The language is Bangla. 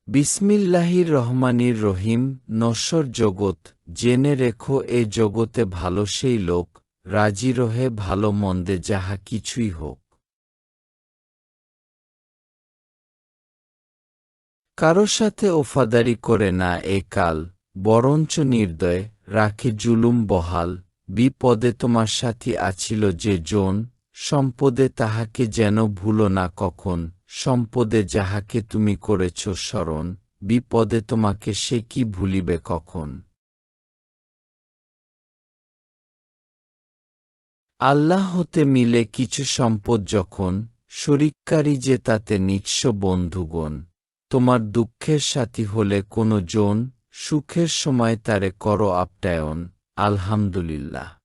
বিসমিল্লাহির রহমানির রহিম। নশ্বর জগৎ, জেনে রেখো এ জগতে ভালো সেই লোক, রাজি রহে ভালো মন্দে যাহা কিছুই হোক। কারো সাথে ওফাদারি করে না এ কাল, বরঞ্চ নির্দয় রাখে জুলুম বহাল। বিপদে তোমার সাথী আছিল যে জন, সম্পদে তাহাকে যেন ভুলো না কখন। সম্পদে যাহাকে তুমি করেছ স্মরণ, বিপদে তোমাকে সে কি ভুলিবে কখন। আল্লাহ হতে মিলে কিছু সম্পদ যখন, শরিককারী যে তাতে নিঃস্ব বন্ধুগণ। তোমার দুঃখের সাথী হলে কোনো জন, সুখের সময় তারে করো আপ্যায়ন। আলহামদুলিল্লাহ।